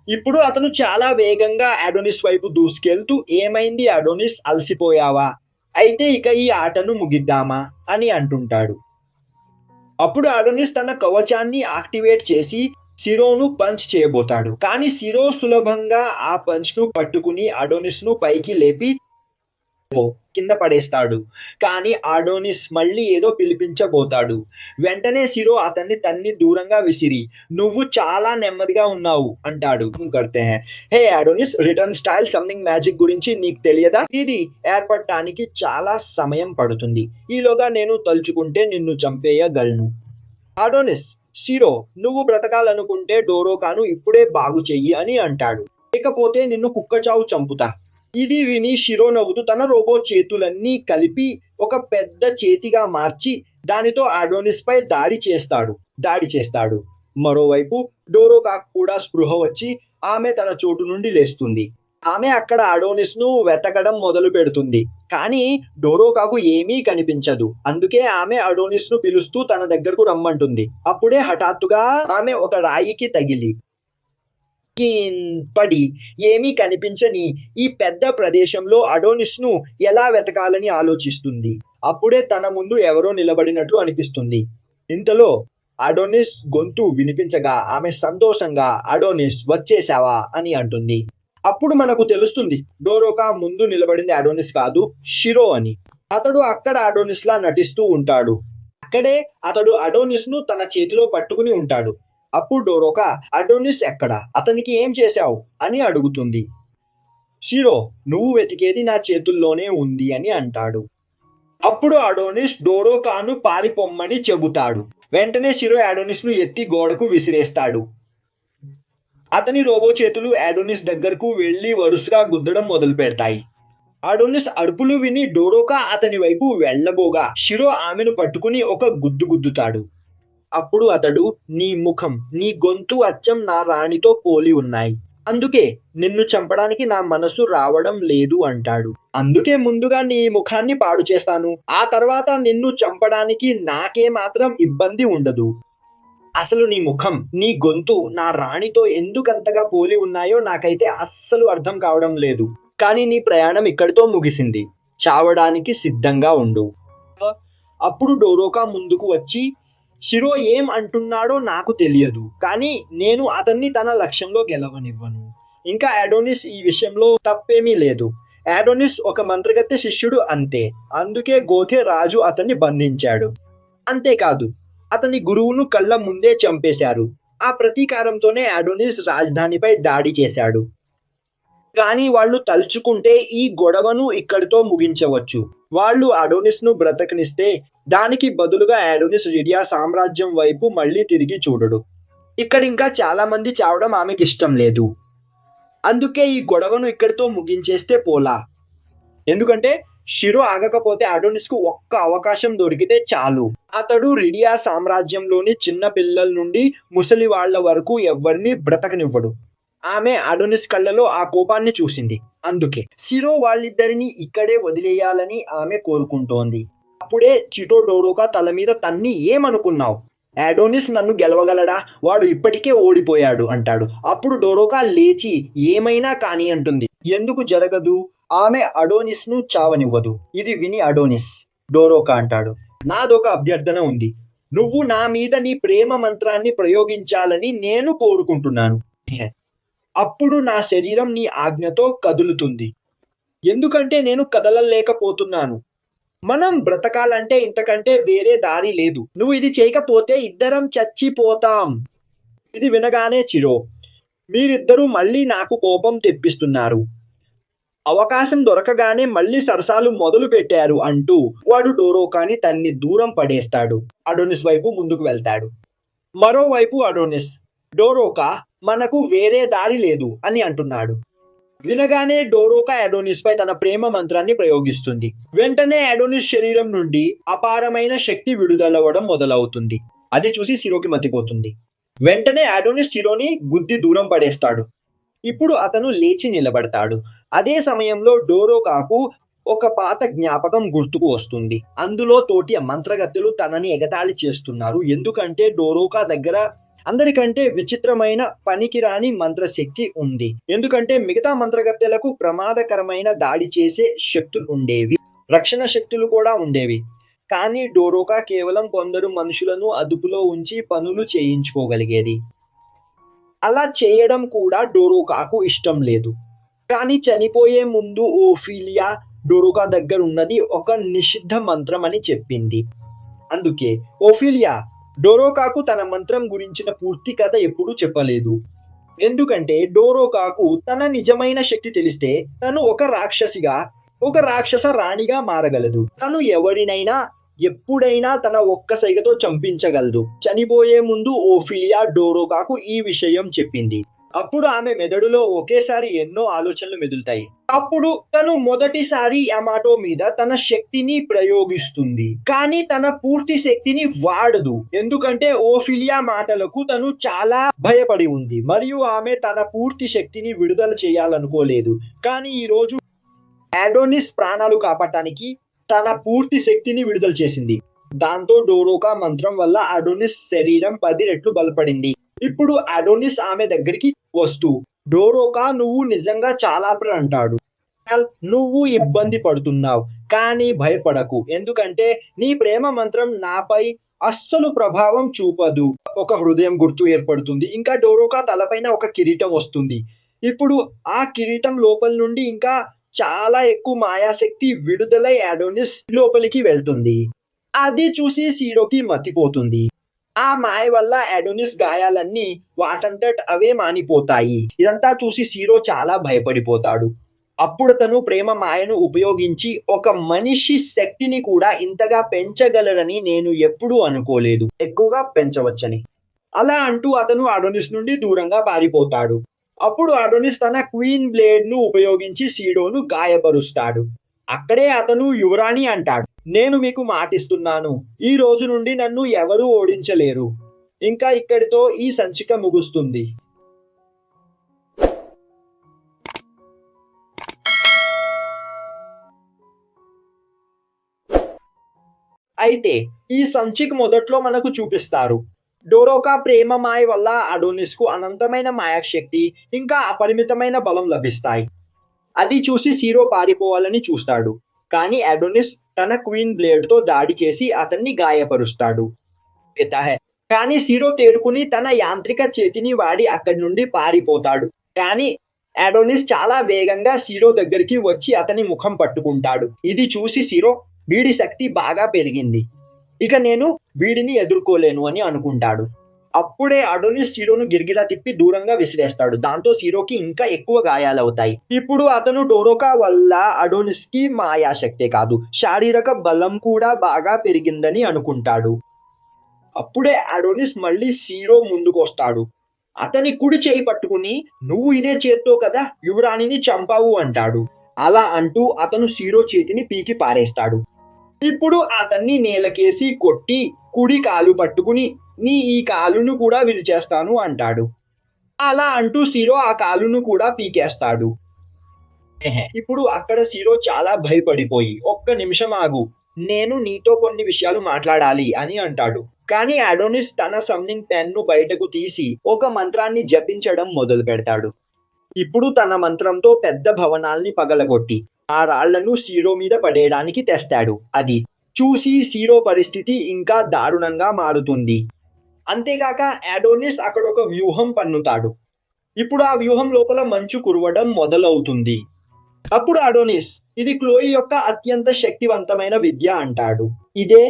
ఇప్పుడు అతను చాలా వేగంగా అడోనిస్ వైపు దూసుకెళ్తూ, ఏమైంది అడోనిస్, అలసిపోయావా? అయితే ఇక ఈ ఆటను ముగిద్దామా అని అంటుంటాడు. అప్పుడు అడోనిస్ తన కవచాన్ని యాక్టివేట్ చేసి సిరోను పంచ్ చేయబోతాడు. కానీ సిరో సులభంగా ఆ పంచ్ ను పట్టుకుని అడోనిస్ ను పైకి లేపి కింద పడేస్తాడు. కానీ అడోనిస్ మళ్ళీ ఏదో పిలిపించబోతాడు. వెంటనే సిరో అతన్ని తన్ని దూరంగా విసిరి, నువ్వు చాలా నెమ్మదిగా ఉన్నావు అంటాడు. హే అడోనిస్, రిటర్న్ స్టైల్ సమ్నింగ్ మ్యాజిక్ గురించి నీకు తెలియదా? ఇది ఏర్పడటానికి చాలా సమయం పడుతుంది. ఈలోగా నేను తలుచుకుంటే నిన్ను చంపేయగలను. అడోనిస్, సిరో నువ్వు బ్రతకాలనుకుంటే డొరోకాను ఇప్పుడే బాగు చెయ్యి అని అంటాడు. లేకపోతే నిన్ను కుక్కచావు చంపుతా. ఇది విని సిరో నవ్వుతూ తన రోబో చేతులన్నీ కలిపి ఒక పెద్ద చేతిగా మార్చి దానితో అడోనిస్ పై దాడి చేస్తాడు. మరోవైపు డొరోకాకు కూడా స్పృహ వచ్చి ఆమె తన చోటు నుండి లేస్తుంది. ఆమె అక్కడ అడోనిస్ ను వెతకడం మొదలు పెడుతుంది. కానీ డొరోకాకు ఏమీ కనిపించదు. అందుకే ఆమె అడోనిస్ ను పిలుస్తూ తన దగ్గరకు రమ్మంటుంది. అప్పుడే హఠాత్తుగా ఆమె ఒక రాయికి తగిలి పడి ఏమీ కనిపించని ఈ పెద్ద ప్రదేశంలో అడోనిస్ ను ఎలా వెతకాలని ఆలోచిస్తుంది. అప్పుడే తన ముందు ఎవరో నిలబడినట్లు అనిపిస్తుంది. ఇంతలో అడోనిస్ గొంతు వినిపించగా ఆమె సంతోషంగా, అడోనిస్ వచ్చేసావా అని అంటుంది. అప్పుడు మనకు తెలుస్తుంది డొరోకా ముందు నిలబడింది అడోనిస్ కాదు, సిరో అని. అతడు అక్కడ అడోనిస్ లా నటిస్తూ ఉంటాడు. అక్కడే అతడు అడోనిస్ ను తన చేతిలో పట్టుకుని ఉంటాడు. అప్పుడు డొరోకా, అడోనిస్ ఎక్కడా, అతనికి ఏం చేశావు అని అడుగుతుంది. సిరో, నువ్వు వెతికేది నా చేతుల్లోనే ఉంది అని అంటాడు. అప్పుడు అడోనిస్ డొరోకాను పారిపోమ్మని చెబుతాడు. వెంటనే సిరో అడోనిస్ ను ఎత్తి గోడకు విసిరేస్తాడు. అతని రోబో చేతులు అడోనిస్ దగ్గరకు వెళ్లి వరుసగా గుద్దడం మొదలు పెడతాయి. అడోనిస్ అరుపులు విని డొరోకా అతని వైపు వెళ్లబోగా సిరో ఆమెను పట్టుకుని ఒక గుద్దుతాడు. అప్పుడు అతడు, నీ ముఖం, నీ గొంతు అచ్చం నా రాణితో పోలి ఉన్నాయి. అందుకే నిన్ను చంపడానికి నా మనసు రావడం లేదు అంటాడు. అందుకే ముందుగా నీ ముఖాన్ని పాడు చేస్తాను, ఆ తర్వాత నిన్ను చంపడానికి నాకే మాత్రం ఇబ్బంది ఉండదు. అసలు నీ ముఖం, నీ గొంతు నా రాణితో ఎందుకంతగా పోలి ఉన్నాయో నాకైతే అస్సలు అర్థం కావడం లేదు. కానీ నీ ప్రయాణం ఇక్కడితో ముగిసింది. చావడానికి సిద్ధంగా ఉండు. అప్పుడు డోరోకా ముందుకు వచ్చి, షిరో ఏం అంటున్నాడో నాకు తెలియదు, కానీ నేను అతన్ని తన లక్ష్యంలో గెలవనివ్వను. ఇంకా అడోనిస్ ఈ విషయంలో తప్పేమీ లేదు. అడోనిస్ ఒక మంత్రగత్తె శిష్యుడు అంతే. అందుకే గోథే రాజు అతన్ని బంధించాడు. అంతేకాదు, అతని గురువును కళ్ళ ముందే చంపేశారు. ఆ ప్రతీకారంతోనే అడోనిస్ రాజధానిపై దాడి చేశాడు. కానీ వాళ్ళు తలుచుకుంటే ఈ గొడవను ఇక్కడితో ముగించవచ్చు. వాళ్ళు అడోనిస్ ను బ్రతకనిస్తే దానికి బదులుగా అడోనిస్ లిడియా సామ్రాజ్యం వైపు మళ్ళీ తిరిగి చూడడు. ఇక్కడింకా చాలా మంది చావడం ఆమెకి ఇష్టం లేదు. అందుకే ఈ గొడవను ఇక్కడితో ముగించేస్తే పోలా. ఎందుకంటే షిరో ఆగకపోతే అడోనిస్ కు ఒక్క అవకాశం దొరికితే చాలు. అతడు రిడియా సామ్రాజ్యంలోని చిన్న పిల్లల నుండి ముసలి వాళ్ల వరకు ఎవ్వరిని బ్రతకనివ్వడు. ఆమె అడోనిస్ కళ్ళలో ఆ కోపాన్ని చూసింది. అందుకే షిరో వాళ్ళిద్దరిని ఇక్కడే వదిలేయాలని ఆమె కోరుకుంటోంది. అప్పుడే చిటో డోరోకా తల మీద తన్ని, ఏమనుకున్నావు? అడోనిస్ నన్ను గెలవగలడా? వాడు ఇప్పటికే ఓడిపోయాడు అంటాడు. అప్పుడు డోరోకా లేచి, ఏమైనా కాని అంటుంది. ఎందుకు జరగదు? ఆమె అడోనిస్ ను చావనివ్వదు. ఇది విని అడోనిస్, డోరోకా అంటాడు, నాదొక అభ్యర్థన ఉంది. నువ్వు నా మీద నీ ప్రేమ మంత్రాన్ని ప్రయోగించాలని నేను కోరుకుంటున్నాను. అప్పుడు నా శరీరం నీ ఆజ్ఞతో కదులుతుంది. ఎందుకంటే నేను కదలలేకపోతున్నాను. మనం బ్రతకాలంటే ఇంతకంటే వేరే దారి లేదు. నువ్వు ఇది చేయకపోతే ఇద్దరం చచ్చిపోతాం. ఇది వినగానే చిరో, మీరిద్దరూ మళ్ళీ నాకు కోపం తెప్పిస్తున్నారు. అవకాశం దొరకగానే మళ్ళీ సరసాలు మొదలు పెట్టారు అంటూ వాడు డోరోకాని తన్ని దూరం పడేస్తాడు. అడోనిస్ వైపు ముందుకు వెళ్తాడు. మరోవైపు అడోనిస్, డోరోకా, మనకు వేరే దారి లేదు అని అంటున్నాడు. వినగానే డోరోకా అడోనిస్ పై తన ప్రేమ మంత్రాన్ని ప్రయోగిస్తుంది. వెంటనే అడోనిస్ శరీరం నుండి అపారమైన శక్తి విడుదలవ్వడం మొదలవుతుంది. అది చూసి షిరోకి మతిపోతుంది. వెంటనే అడోనిస్ షిరోని గుద్ది దూరం పడేస్తాడు. ఇప్పుడు అతను లేచి నిలబడతాడు. అదే సమయంలో డోరోకాకు ఒక పాత జ్ఞాపకం గుర్తుకు వస్తుంది. అందులో తోటి మంత్రగత్తెలు తనని ఎగతాళి చేస్తున్నారు. ఎందుకంటే డోరోకా దగ్గర అందరికంటే విచిత్రమైన పనికిరాని మంత్రశక్తి ఉంది. ఎందుకంటే మిగతా మంత్రగత్తెలకు ప్రమాదకరమైన దాడి చేసే శక్తులు ఉండేవి, రక్షణ శక్తులు కూడా ఉండేవి. కానీ డోరోకా కేవలం కొందరు మనుషులను అదుపులో ఉంచి పనులు చేయించుకోగలిగేది. అలా చేయడం కూడా డోరోకాకు ఇష్టం లేదు. కానీ చనిపోయే ముందు ఓఫీలియా డోరోకా దగ్గర ఉన్నది ఒక నిషిద్ధ మంత్రం అని చెప్పింది. అందుకే ఓఫీలియా డోరోకాకు తన మంత్రం గురించిన పూర్తి కథ ఎప్పుడూ చెప్పలేదు. ఎందుకంటే డోరోకాకు తన నిజమైన శక్తి తెలిస్తే తను ఒక రాక్షసిగా, ఒక రాక్షస రాణిగా మారగలదు. తను ఎవరినైనా ఎప్పుడైనా తన ఒక్క సైగతో చంపించగలదు. చనిపోయే ముందు ఓఫీలియా డోరోకాకు ఈ విషయం చెప్పింది. అప్పుడు ఆమె మెదడులో ఒకేసారి ఎన్నో ఆలోచనలు మెదులుతాయి. అప్పుడు తను మొదటిసారి యమాటో మీద తన శక్తిని ప్రయోగిస్తుంది. కానీ తన పూర్తి శక్తిని వాడదు. ఎందుకంటే ఓఫీలియా మాటలకు తను చాలా భయపడి ఉంది మరియు ఆమె తన పూర్తి శక్తిని విడుదల చేయాలనుకోలేదు. కానీ ఈ రోజు అడోనిస్ ప్రాణాలు కాపాడటానికి తన పూర్తి శక్తిని విడుదల చేసింది. దాంతో డోరోకా మంత్రం వల్ల అడోనిస్ శరీరం 10 రెట్లు బలపడింది. ఇప్పుడు అడోనిస్ ఆమె దగ్గరికి వస్తూ, డోరోకా, నువ్వు నిజంగా చాలా అంటాడు. నువ్వు ఇబ్బంది పడుతున్నావు, కానీ భయపడకు. ఎందుకంటే నీ ప్రేమ మంత్రం నాపై అస్సలు ప్రభావం చూపదు. ఒక హృదయం గుర్తు ఏర్పడుతుంది. ఇంకా డోరోకా తలపైన ఒక కిరీటం వస్తుంది. ఇప్పుడు ఆ కిరీటం లోపల నుండి ఇంకా చాలా ఎక్కువ మాయాశక్తి విడుదలై అడోనిస్ లోపలికి వెళ్తుంది. అది చూసి షిరోకి మతిపోతుంది. ఆ మాయ వల్ల అడోనిస్ గాయాలన్నీ వాటంతట అవే మానిపోతాయి. ఇదంతా చూసి షిరో చాలా భయపడిపోతాడు. అప్పుడు తను ప్రేమ మాయను ఉపయోగించి ఒక మనిషి శక్తిని కూడా ఇంతగా పెంచగలరని నేను ఎప్పుడూ అనుకోలేదు. ఎక్కువగా పెంచవచ్చని. అలా అంటూ అతను అడోనిస్ నుండి దూరంగా పారిపోతాడు. అప్పుడు అడోనిస్ తన క్వీన్ బ్లేడ్ ను ఉపయోగించి షిరోను గాయపరుస్తాడు. అక్కడే అతను యువరాణి అంటాడు, నేను మీకు మాటిస్తున్నాను, ఈ రోజు నుండి నన్ను ఎవరూ ఓడించలేరు. ఇంకా ఇక్కడితో ఈ సంచిక ముగుస్తుంది. అయితే ఈ సంచిక మొదట్లో మనకు చూపిస్తారు, డోరోకా ప్రేమ మాయ వల్ల అడోనిస్ కు అనంతమైన మాయాశక్తి ఇంకా అపరిమితమైన బలం లభిస్తాయి. అది చూసి షిరో పారిపోవాలని చూస్తాడు. కానీ అడోనిస్ తన క్వీన్ బ్లేడ్ తో దాడి చేసి అతన్ని గాయపరుస్తాడు. కానీ సిరో తేరుకుని తన యాంత్రిక చేతిని వాడి అక్కడి నుండి పారిపోతాడు. కానీ అడోనిస్ చాలా వేగంగా సిరో దగ్గరికి వచ్చి అతని ముఖం పట్టుకుంటాడు. ఇది చూసి సిరో, వీడి శక్తి బాగా పెరిగింది, ఇక నేను వీడిని ఎదుర్కోలేను అని అనుకుంటాడు. అప్పుడే అడోనిస్ సిరోను గిరిగిరా తిప్పి దూరంగా విసిరేస్తాడు. దాంతో సిరోకి ఇంకా ఎక్కువ గాయాలవుతాయి. ఇప్పుడు అతను డోరోకా వల్ల అడోనిస్ కి మాయాశక్తే కాదు, శారీరక బలం కూడా బాగా పెరిగిందని అనుకుంటాడు. అప్పుడే అడోనిస్ మళ్ళీ సిరో ముందుకు వస్తాడు. అతని కుడి చేయి పట్టుకుని, నువ్వు ఇదే చేత్తో కదా యువరాణిని చంపావు అంటాడు. అలా అంటూ అతను సిరో చేతిని పీకి పారేస్తాడు. ఇప్పుడు అతన్ని నేలకేసి కొట్టి కుడి కాలు పట్టుకుని, నీ ఈ కాలును కూడా విరిచేస్తాను అంటాడు. అలా అంటూ సిరో ఆ కాలును కూడా పీకేస్తాడు. ఇప్పుడు అక్కడ సిరో చాలా భయపడిపోయి, ఒక్క నిమిషం ఆగు, నేను నీతో కొన్ని విషయాలు మాట్లాడాలి అని అంటాడు. కానీ అడోనిస్ తన సమ్నింగ్ పెన్ ను బయటకు తీసి ఒక మంత్రాన్ని జపించడం మొదలు పెడతాడు. ఇప్పుడు తన మంత్రంతో పెద్ద భవనాల్ని పగలగొట్టి ఆ రాళ్లను సిరో మీద పడేయడానికి తెస్తాడు. అది చూసి సిరో పరిస్థితి ఇంకా దారుణంగా మారుతుంది. అంతేకాక అడోనిస్ అక్కడ ఒక వ్యూహం పన్నుతాడు. ఇప్పుడు ఆ వ్యూహం లోపల మంచు కురవడం మొదలవుతుంది. అప్పుడు అడోనిస్, ఇది క్లోయి యొక్క అత్యంత శక్తివంతమైన విద్య అంటాడు. ఇదే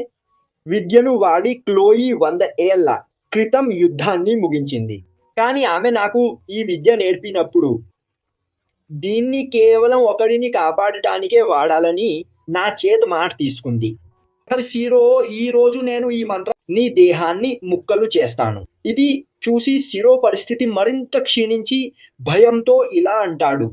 విద్యను వాడి క్లోయి 100 ఏళ్ల క్రితం యుద్ధాన్ని ముగించింది. కానీ ఆమె నాకు ఈ విద్య నేర్పినప్పుడు దీన్ని కేవలం ఒకడిని కాపాడటానికే వాడాలని నా చేత మాట తీసుకుంది. సిరో, ఈ రోజు నేను ఈ మంత్రం నీ దేహాన్ని ముక్కలు చేస్తాను. ఇది చూసి సిరో పరిస్థితి మరింత క్షీణించి భయంతో ఇలా అంటాడు,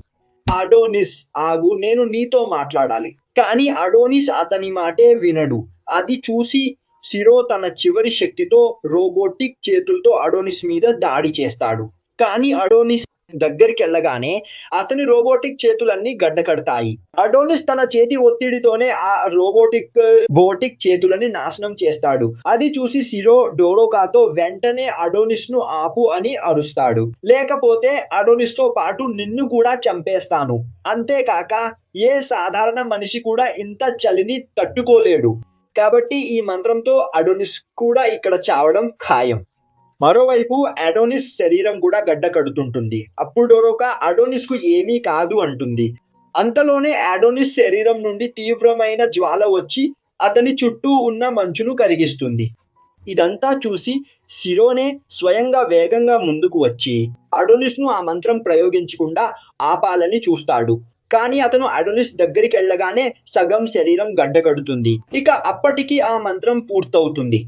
అడోనిస్ ఆగు, నేను నీతో మాట్లాడాలి. కానీ అడోనిస్ అతని మాటే వినడు. అది చూసి సిరో తన చివరి శక్తితో రోబోటిక్ చేతులతో అడోనిస్ మీద దాడి చేస్తాడు. కానీ అడోనిస్ దగ్గరికి వెళ్ళగానే అతని రోబోటిక్ చేతులన్నీ గడ్డకడతాయి. అడోనిస్ తన చేతి ఒత్తిడితోనే ఆ రోబోటిక్ చేతులని నాశనం చేస్తాడు. అది చూసి సిరో డోరోకాతో వెంటనే అడోనిస్ ను ఆపు అని అరుస్తాడు, లేకపోతే అడోనిస్ తో పాటు నిన్ను కూడా చంపేస్తాను. అంతేకాక ఏ సాధారణ మనిషి కూడా ఇంత చలిని తట్టుకోలేడు. కాబట్టి ఈ మంత్రంతో అడోనిస్ కూడా ఇక్కడ చావడం ఖాయం. మరోవైపు అడోనిస్ శరీరం కూడా గడ్డ కడుతుంటుంది. అప్పుడు డోరోకా అడోనిస్ కు ఏమీ కాదు అంటుంది. అంతలోనే అడోనిస్ శరీరం నుండి తీవ్రమైన జ్వాల వచ్చి అతని చుట్టూ ఉన్న మంచును కరిగిస్తుంది. ఇదంతా చూసి సిరోనే స్వయంగా వేగంగా ముందుకు వచ్చి అడోనిస్ ను ఆ మంత్రం ప్రయోగించకుండా ఆపాలని చూస్తాడు. కానీ అతను అడోనిస్ దగ్గరికి వెళ్ళగానే సగం శరీరం గడ్డ కడుతుంది. ఇక అప్పటికి ఆ మంత్రం పూర్తవుతుంది.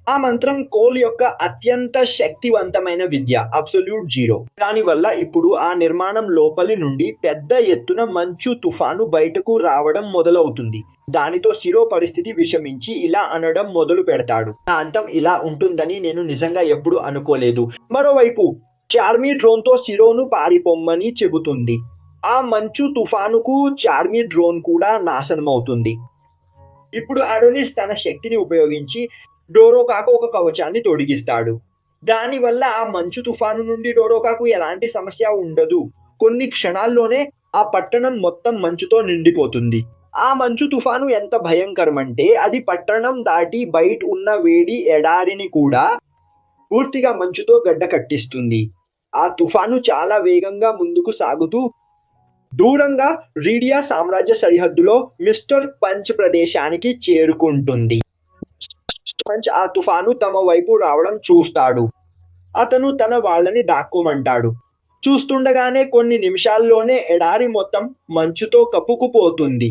ఆ మంత్రం కోల్ యొక్క అత్యంత శక్తివంతమైన విద్య, అబ్సల్యూట్ జీరో. దాని వల్ల ఇప్పుడు ఆ నిర్మాణం లోపలి నుండి పెద్ద ఎత్తున మంచు తుఫాను బయటకు రావడం మొదలవుతుంది. దానితో సిరో పరిస్థితి విషమించి ఇలా అనడం మొదలు పెడతాడు, నా అంతం ఇలా ఉంటుందని నేను నిజంగా ఎప్పుడు అనుకోలేదు. మరోవైపు చార్మీ డ్రోన్ తో సిరోను పారిపోమ్మని చెబుతుంది. ఆ మంచు తుఫానుకు చార్మీ డ్రోన్ కూడా నాశనం అవుతుంది. ఇప్పుడు అడోనిస్ తన శక్తిని ఉపయోగించి డోరోకాకు ఒక కవచాన్ని తొడిగిస్తాడు. దానివల్ల ఆ మంచు తుఫాను నుండి డోరోకాకు ఎలాంటి సమస్య ఉండదు. కొన్ని క్షణాల్లోనే ఆ పట్టణం మొత్తం మంచుతో నిండిపోతుంది. ఆ మంచు తుఫాను ఎంత భయంకరమంటే అది పట్టణం దాటి బయట ఉన్న వేడి ఎడారిని కూడా పూర్తిగా మంచుతో గడ్డ కట్టిస్తుంది. ఆ తుఫాను చాలా వేగంగా ముందుకు సాగుతూ దూరంగా రీడియా సామ్రాజ్య సరిహద్దులో మిస్టర్ పంచ్ ప్రదేశానికి చేరుకుంటుంది. పంచ్ ఆ తుఫాను తమ వైపు రావడం చూస్తాడు. అతను తన వాళ్ళని దాక్కోమంటాడు. చూస్తుండగానే కొన్ని నిమిషాల్లోనే ఎడారి మొత్తం మంచుతో కప్పుకుపోతుంది.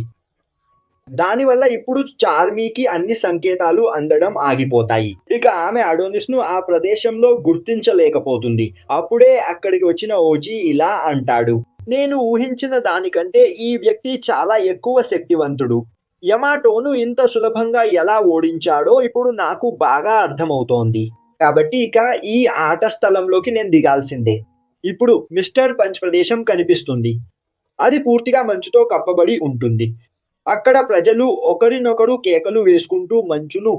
దానివల్ల ఇప్పుడు చార్మీకి అన్ని సంకేతాలు అందడం ఆగిపోతాయి. ఇక ఆమె అడోనిస్ ను ఆ ప్రదేశంలో గుర్తించలేకపోతుంది. అప్పుడే అక్కడికి వచ్చిన ఓజీ ఇలా అంటాడు, నేను ఊహించిన దానికంటే ఈ వ్యక్తి చాలా ఎక్కువ శక్తివంతుడు. యమాటోను ఇంత సులభంగా ఎలా ఓడించాడో ఇప్పుడు నాకు బాగా అర్థమవుతోంది. కాబట్టి ఇక ఈ ఆట స్థలంలోకి నేను దిగాల్సిందే. ఇప్పుడు మిస్టర్ పంచ్ ప్రదేశం కనిపిస్తుంది. అది పూర్తిగా మంచుతో కప్పబడి ఉంటుంది. అక్కడ ప్రజలు ఒకరినొకరు కేకలు వేసుకుంటూ మంచును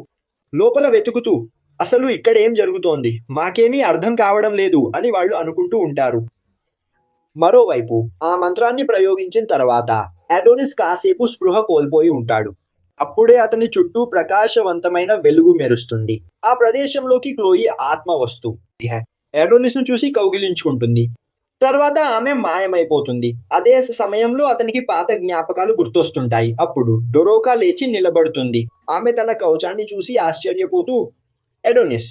లోపల వెతుకుతూ, అసలు ఇక్కడ ఏం జరుగుతోంది, మాకేమీ అర్థం కావడం లేదు అని వాళ్ళు అనుకుంటూ ఉంటారు. మరోవైపు ఆ మంత్రాన్ని ప్రయోగించిన తర్వాత అడోనిస్ కాసేపు స్పృహ కోల్పోయి ఉంటాడు. అప్పుడే అతని చుట్టూ ప్రకాశవంతమైన వెలుగు మెరుస్తుంది. ఆ ప్రదేశంలోకి క్లోయి ఆత్మ వస్తుంది. అడోనిస్ ను చూసి కౌగిలించుకుంటుంది. తర్వాత ఆమె మాయమైపోతుంది. అదే సమయంలో అతనికి పాత జ్ఞాపకాలు గుర్తొస్తుంటాయి. అప్పుడు డొరోకా లేచి నిలబడుతుంది. ఆమె తన కవచాన్ని చూసి ఆశ్చర్యపోతూ, అడోనిస్,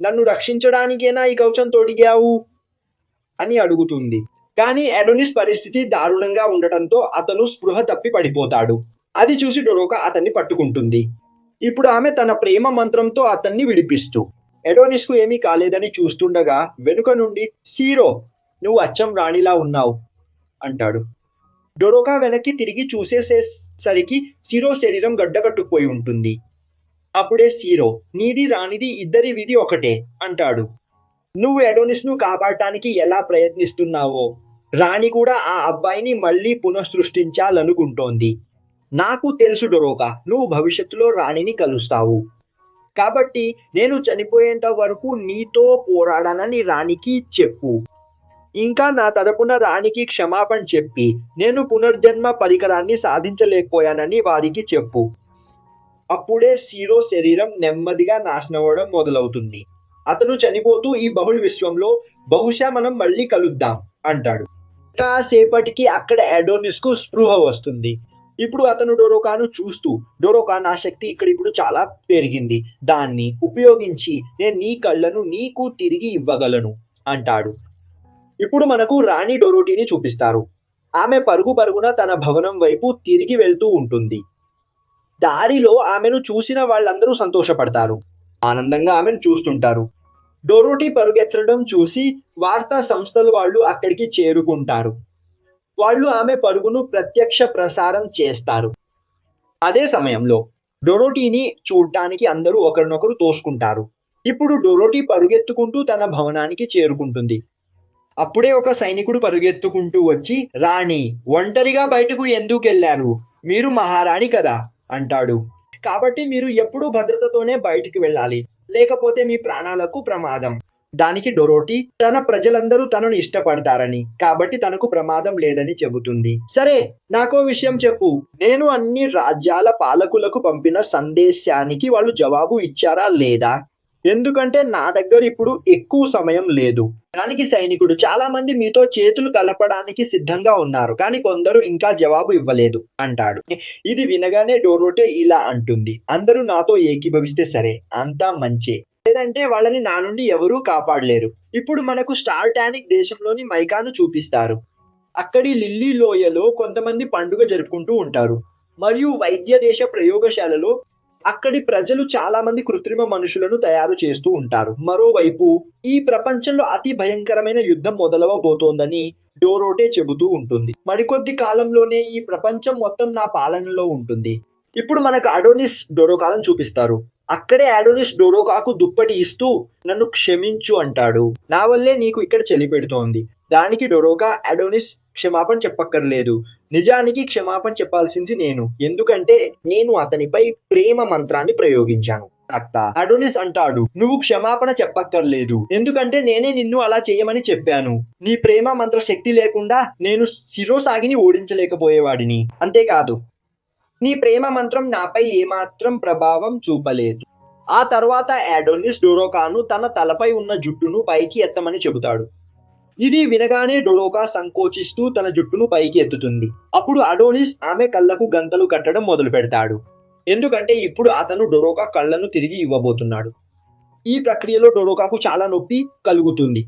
నన్ను రక్షించడానికేనా ఈ కవచం తొడిగావు అని అడుగుతుంది. కానీ అడోనిస్ పరిస్థితి దారుణంగా ఉండటంతో అతను స్పృహ తప్పి పడిపోతాడు. అది చూసి డొరోకా అతన్ని పట్టుకుంటుంది. ఇప్పుడు ఆమె తన ప్రేమ మంత్రంతో అతన్ని విడిపిస్తూ అడోనిస్ కు ఏమీ కాలేదని చూస్తుండగా వెనుక నుండి, సీరో, నువ్వు అచ్చం రాణిలా ఉన్నావు అంటాడు. డొరోకా వెనక్కి తిరిగి చూసేసరికి సీరో శరీరం గడ్డకట్టుకుపోయి ఉంటుంది. అప్పుడే సీరో, నీది రాణిది ఇద్దరి విధి ఒకటే అంటాడు. నువ్వు అడోనిస్ ను కాపాడటానికి ఎలా ప్రయత్నిస్తున్నావో రాణి కూడా ఆ అబ్బాయిని మళ్ళీ పునఃసృష్టించాలనుకుంటోంది. నాకు తెలుసు డొరోకా, నువ్వు భవిష్యత్తులో రాణిని కలుస్తావు. కాబట్టి నేను చనిపోయేంత వరకు నీతో పోరాడానని రాణికి చెప్పు. ఇంకా నా తరపున రాణికి క్షమాపణ చెప్పి నేను పునర్జన్మ పరికరాన్ని సాధించలేకపోయానని వారికి చెప్పు. అప్పుడే సీరో శరీరం నెమ్మదిగా నాశనమవడం మొదలవుతుంది. అతను చనిపోతూ ఈ బహుళ విశ్వంలో బహుశా మనం మళ్ళీ కలుద్దాం అంటాడు. కాసేపటికి అక్కడ అడోనిస్ కు స్పృహ వస్తుంది. ఇప్పుడు అతను డొరోకాను చూస్తూ, డొరోకా, నా శక్తి ఇప్పుడు చాలా పెరిగింది. దాన్ని ఉపయోగించి నేను నీ కళ్ళను నీకు తిరిగి ఇవ్వగలను అంటాడు. ఇప్పుడు మనకు రాణి డొరోటీని చూపిస్తారు. ఆమె పరుగున తన భవనం వైపు తిరిగి వెళ్తూ ఉంటుంది. దారిలో ఆమెను చూసిన వాళ్ళందరూ సంతోషపడతారు. ఆనందంగా ఆమెను చూస్తుంటారు. డొరోటీ పరుగెత్తడం చూసి వార్తా సంస్థల వాళ్ళు అక్కడికి చేరుకుంటారు. వాళ్ళు ఆమె పరుగును ప్రత్యక్ష ప్రసారం చేస్తారు. అదే సమయంలో డొరోటీని చూడ్డానికి అందరూ ఒకరినొకరు తోసుకుంటారు. ఇప్పుడు డొరోటీ పరుగెత్తుకుంటూ తన భవనానికి చేరుకుంటుంది. అప్పుడే ఒక సైనికుడు పరుగెత్తుకుంటూ వచ్చి, రాణి, ఒంటరిగా బయటకు ఎందుకెళ్లారు? మీరు మహారాణి కదా అంటాడు. కాబట్టి మీరు ఎప్పుడూ భద్రతతోనే బయటికి వెళ్ళాలి, లేకపోతే మీ ప్రాణాలకు ప్రమాదం. దానికి డొరోటీ తన ప్రజలందరూ తనను ఇష్టపడతారని, కాబట్టి తనకు ప్రమాదం లేదని చెబుతుంది. సరే, నాకో విషయం చెప్పు. నేను అన్ని రాజ్యాల పాలకులకు పంపిన సందేశానికి వాళ్ళు జవాబు ఇచ్చారా లేదా? ఎందుకంటే నా దగ్గర ఇప్పుడు ఎక్కువ సమయం లేదు. దానికి సైనికుడు, చాలా మంది మీతో చేతులు కలపడానికి సిద్ధంగా ఉన్నారు, కానీ కొందరు ఇంకా జవాబు ఇవ్వలేదు అంటాడు. ఇది వినగానే డొరోటీ ఇలా అంటుంది, అందరూ నాతో ఏకీభవిస్తే సరే, అంతా మంచే, లేదంటే వాళ్ళని నా నుండి ఎవరూ కాపాడలేరు. ఇప్పుడు మనకు స్టార్టానిక్ దేశంలోని మైకాను చూపిస్తారు. అక్కడి లిల్లీ లోయలో కొంతమంది పండుగ జరుపుకుంటూ ఉంటారు. మరియు వైద్య దేశ ప్రయోగశాలలో అక్కడి ప్రజలు చాలా మంది కృత్రిమ మనుషులను తయారు చేస్తూ ఉంటారు. మరోవైపు ఈ ప్రపంచంలో అతి భయంకరమైన యుద్ధం మొదలవబోతోందని డొరోటీ చెబుతూ ఉంటుంది. మరికొద్ది కాలంలోనే ఈ ప్రపంచం మొత్తం నా పాలనలో ఉంటుంది. ఇప్పుడు మనకు అడోనిస్ డొరోకాలను చూపిస్తారు. అక్కడే అడోనిస్ డొరోకాకు దుప్పటి ఇస్తూ, నన్ను క్షమించు అంటాడు. నా వల్లే నీకు ఇక్కడ చలి పెడుతోంది. దానికి డొరోకా, అడోనిస్ క్షమాపణ చెప్పక్కర్లేదు. నిజానికి క్షమాపణ చెప్పాల్సింది నేను, ఎందుకంటే నేను అతనిపై ప్రేమ మంత్రాన్ని ప్రయోగించాను. అడోనిస్ అంటాడు, నువ్వు క్షమాపణ చెప్పక్కర్లేదు, ఎందుకంటే నేనే నిన్ను అలా చేయమని చెప్పాను. నీ ప్రేమ మంత్ర శక్తి లేకుండా నేను శిరోసాగిని ఓడించలేకపోయేవాడిని. అంతేకాదు, నీ ప్రేమ మంత్రం నాపై ఏమాత్రం ప్రభావం చూపలేదు. ఆ తర్వాత అడోనిస్ డొరోకాను తన తలపై ఉన్న జుట్టును పైకి ఎత్తమని చెబుతాడు. ఇది వినగానే డొరోకా సంకోచిస్తూ తన జుట్టును పైకి ఎత్తుతుంది. అప్పుడు అడోనిస్ ఆమె కళ్ళకు గంతలు కట్టడం మొదలు పెడతాడు. ఎందుకంటే ఇప్పుడు అతను డొరోకా కళ్ళను తిరిగి ఇవ్వబోతున్నాడు. ఈ ప్రక్రియలో డొరోకాకు చాలా నొప్పి కలుగుతుంది.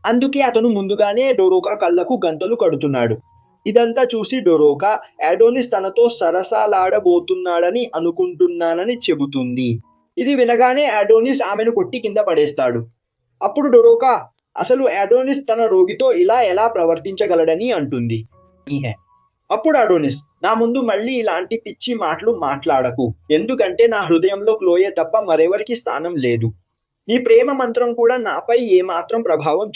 అందుకే అతను ముందుగానే డొరోకా కళ్ళకు గంతలు కడుతున్నాడు. ఇదంతా చూసి డొరోకా, అడోనిస్ తనతో సరసాలాడబోతున్నాడని అనుకుంటున్నానని చెబుతుంది. ఇది వినగానే అడోనిస్ ఆమెను కొట్టి కింద పడేస్తాడు. అప్పుడు డొరోకా, అసలు అడోనిస్ తన రోగితో ఇలా ఎలా ప్రవర్తించగలడని అంటుంది. అప్పుడు అడోనిస్, నా ముందు మళ్ళీ ఇలాంటి పిచ్చి మాటలు మాట్లాడకు, ఎందుకంటే నా హృదయంలో క్లోయే తప్ప మరెవరికి స్థానం లేదు. నీ ప్రేమ మంత్రం కూడా నాపై ఏమాత్రం ప్రభావం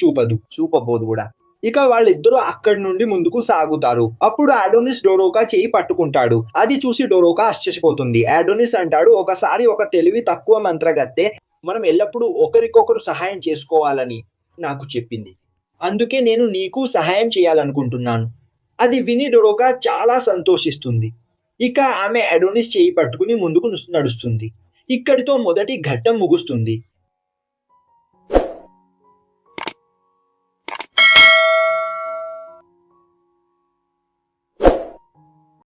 చూపబోదు కూడా. ఇక వాళ్ళిద్దరూ అక్కడి నుండి ముందుకు సాగుతారు. అప్పుడు అడోనిస్ డొరోకా చేయి పట్టుకుంటాడు. అది చూసి డొరోకా ఆశ్చర్యపోతుంది. అడోనిస్ అంటాడు, ఒకసారి ఒక తెలివి తక్కువ మంత్రగత్తె మనం ఎల్లప్పుడూ ఒకరికొకరు సహాయం చేసుకోవాలని నాకు చెప్పింది. అందుకే నేను నీకు సహాయం చేయాలనుకుంటున్నాను. అది విని డొరోకా చాలా సంతోషిస్తుంది. ఇక ఆమె అడోనిస్ చేయి పట్టుకుని ముందుకు నడుస్తుంది. ఇక్కడితో మొదటి ఘట్టం ముగుస్తుంది.